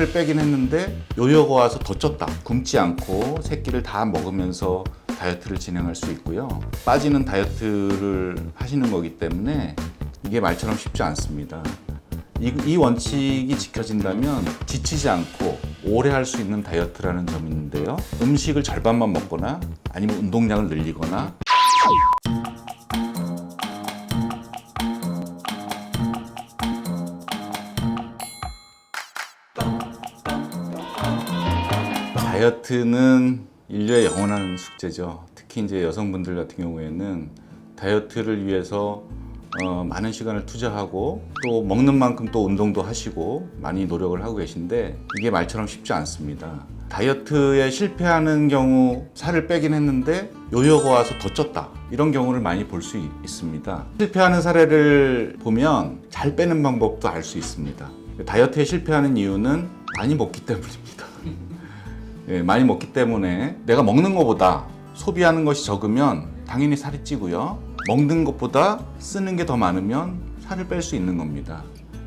살을 빼긴 했는데 요요가 와서 더 쪘다. 굶지 않고 새끼를 다 먹으면서 다이어트를 진행할 수 있고요. 빠지는 다이어트를 하시는 거기 때문에 이게 말처럼 쉽지 않습니다. 이 원칙이 지켜진다면 지치지 않고 오래 할 수 있는 다이어트라는 점이 있는데요. 음식을 절반만 먹거나 아니면 운동량을 늘리거나 다이어트는 인류의 영원한 숙제죠. 특히 이제 여성분들 같은 경우에는 다이어트를 위해서 많은 시간을 투자하고 또 먹는 만큼 또 운동도 하시고 많이 노력을 하고 계신데 이게 말처럼 쉽지 않습니다. 다이어트에 실패하는 경우 살을 빼긴 했는데 요요가 와서 더 쪘다. 이런 경우를 많이 볼 수 있습니다. 실패하는 사례를 보면 잘 빼는 방법도 알 수 있습니다. 다이어트에 실패하는 이유는 많이 먹기 때문입니다. 예, 많이 먹기 때문에 내가 먹는 것보다 소비하는 것이 적으면 당연히 살이 찌고요. 먹는 것보다 쓰는 게 더 많으면 살을 뺄 수 있는 겁니다.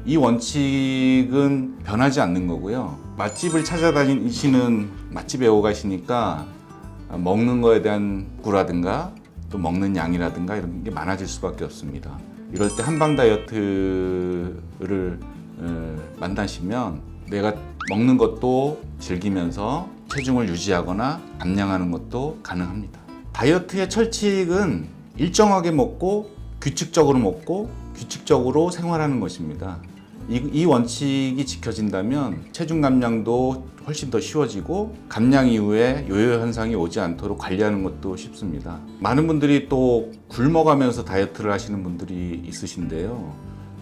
이 원칙은 변하지 않는 거고요. 맛집을 찾아다니시는 맛집 애호가시니까 먹는 거에 대한 욕구라든가 또 먹는 양이라든가 이런 게 많아질 수밖에 없습니다. 이럴 때 한방 다이어트를 만나시면 내가 먹는 것도 즐기면서 체중을 유지하거나 감량하는 것도 가능합니다. 다이어트의 철칙은 일정하게 먹고 규칙적으로 먹고 규칙적으로 생활하는 것입니다. 이 원칙이 지켜진다면 체중 감량도 훨씬 더 쉬워지고 감량 이후에 요요 현상이 오지 않도록 관리하는 것도 쉽습니다. 많은 분들이 또 굶어가면서 다이어트를 하시는 분들이 있으신데요.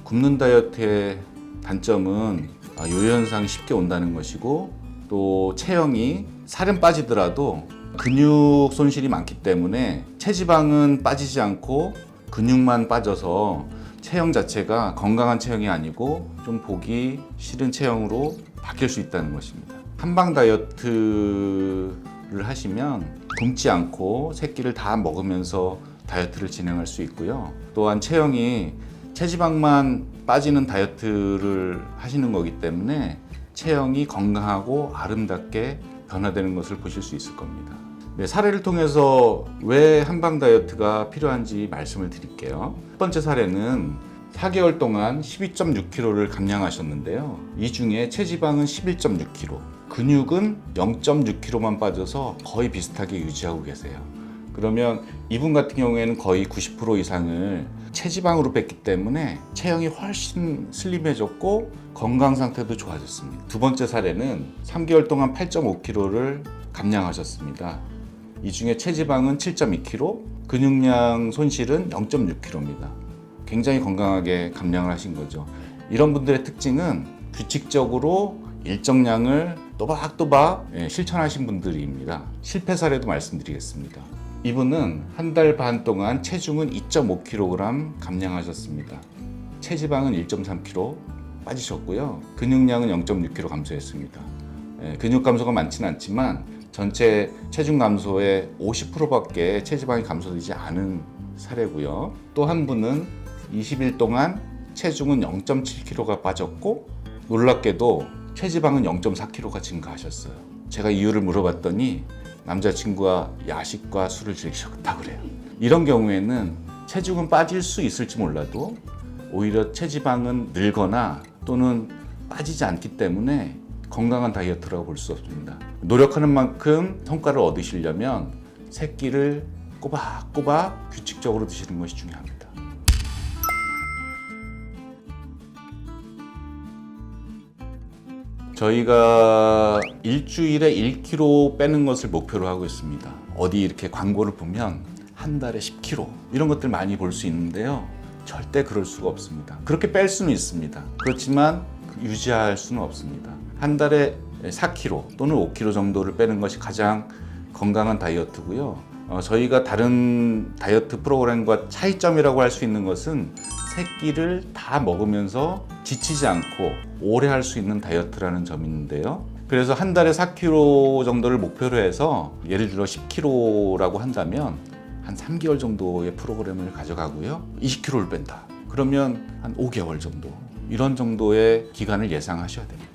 굶는 다이어트의 단점은 요요 현상이 쉽게 온다는 것이고 또 체형이 살은 빠지더라도 근육 손실이 많기 때문에 체지방은 빠지지 않고 근육만 빠져서 체형 자체가 건강한 체형이 아니고 좀 보기 싫은 체형으로 바뀔 수 있다는 것입니다. 한방 다이어트를 하시면 굶지 않고 새끼를 다 먹으면서 다이어트를 진행할 수 있고요. 또한 체형이 체지방만 빠지는 다이어트를 하시는 거기 때문에 체형이 건강하고 아름답게 변화되는 것을 보실 수 있을 겁니다. 네, 사례를 통해서 왜 한방 다이어트가 필요한지 말씀을 드릴게요. 첫 번째 사례는 4개월 동안 12.6kg를 감량하셨는데요. 이 중에 체지방은 11.6kg, 근육은 0.6kg만 빠져서 거의 비슷하게 유지하고 계세요. 그러면 이분 같은 경우에는 거의 90% 이상을 체지방으로 뺐기 때문에 체형이 훨씬 슬림해졌고 건강 상태도 좋아졌습니다. 두 번째 사례는 3개월 동안 8.5kg를 감량하셨습니다. 이 중에 체지방은 7.2kg, 근육량 손실은 0.6kg입니다. 굉장히 건강하게 감량을 하신 거죠. 이런 분들의 특징은 규칙적으로 일정량을 또박또박 실천하신 분들입니다. 실패 사례도 말씀드리겠습니다. 이분은 한 달 반 동안 체중은 2.5kg 감량하셨습니다. 체지방은 1.3kg 빠지셨고요. 근육량은 0.6kg 감소했습니다. 근육 감소가 많지는 않지만 전체 체중 감소의 50%밖에 체지방이 감소되지 않은 사례고요. 또 한 분은 20일 동안 체중은 0.7kg가 빠졌고 놀랍게도 체지방은 0.4kg가 증가하셨어요. 제가 이유를 물어봤더니 남자친구와 야식과 술을 즐기셨다고 그래요. 이런 경우에는 체중은 빠질 수 있을지 몰라도 오히려 체지방은 늘거나 또는 빠지지 않기 때문에 건강한 다이어트라고 볼 수 없습니다. 노력하는 만큼 성과를 얻으시려면 새끼를 꼬박꼬박 규칙적으로 드시는 것이 중요합니다. 저희가 일주일에 1kg 빼는 것을 목표로 하고 있습니다. 어디 이렇게 광고를 보면 한 달에 10kg 이런 것들 많이 볼 수 있는데요. 절대 그럴 수가 없습니다. 그렇게 뺄 수는 있습니다. 그렇지만 유지할 수는 없습니다. 한 달에 4kg 또는 5kg 정도를 빼는 것이 가장 건강한 다이어트고요. 저희가 다른 다이어트 프로그램과 차이점이라고 할 수 있는 것은 새끼를 다 먹으면서 지치지 않고 오래 할 수 있는 다이어트라는 점이 있는데요. 그래서 한 달에 4kg 정도를 목표로 해서 예를 들어 10kg라고 한다면 한 3개월 정도의 프로그램을 가져가고요. 20kg를 뺀다. 그러면 한 5개월 정도 이런 정도의 기간을 예상하셔야 됩니다.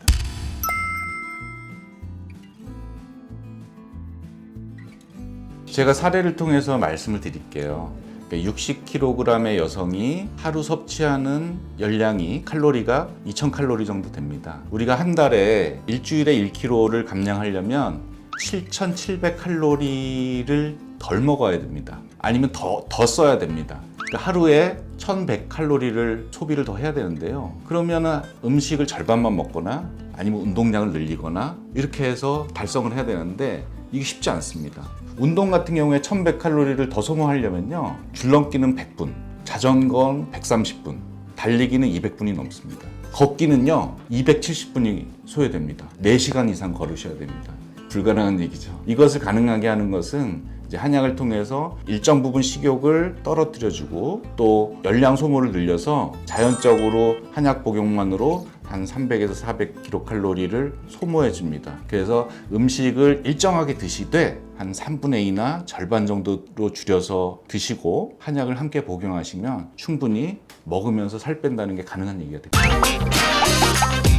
제가 사례를 통해서 말씀을 드릴게요. 60kg의 여성이 하루 섭취하는 열량이 칼로리가 2000칼로리 정도 됩니다. 우리가 한 달에 일주일에 1kg를 감량하려면 7700칼로리를 덜 먹어야 됩니다. 아니면 더 써야 됩니다. 그러니까 하루에 1100칼로리를 소비를 더 해야 되는데요. 그러면 음식을 절반만 먹거나 아니면 운동량을 늘리거나 이렇게 해서 달성을 해야 되는데 이게 쉽지 않습니다. 운동 같은 경우에 1100칼로리를 더 소모하려면요. 줄넘기는 100분, 자전거는 130분, 달리기는 200분이 넘습니다. 걷기는요 270분이 소요됩니다. 4시간 이상 걸으셔야 됩니다. 불가능한 얘기죠. 이것을 가능하게 하는 것은 이제 한약을 통해서 일정 부분 식욕을 떨어뜨려주고 또 열량 소모를 늘려서 자연적으로 한약 복용만으로 한 300에서 400kcal를 소모해 줍니다. 그래서 음식을 일정하게 드시되 한 3분의 2나 절반 정도로 줄여서 드시고 한약을 함께 복용하시면 충분히 먹으면서 살 뺀다는 게 가능한 얘기가 됩니다.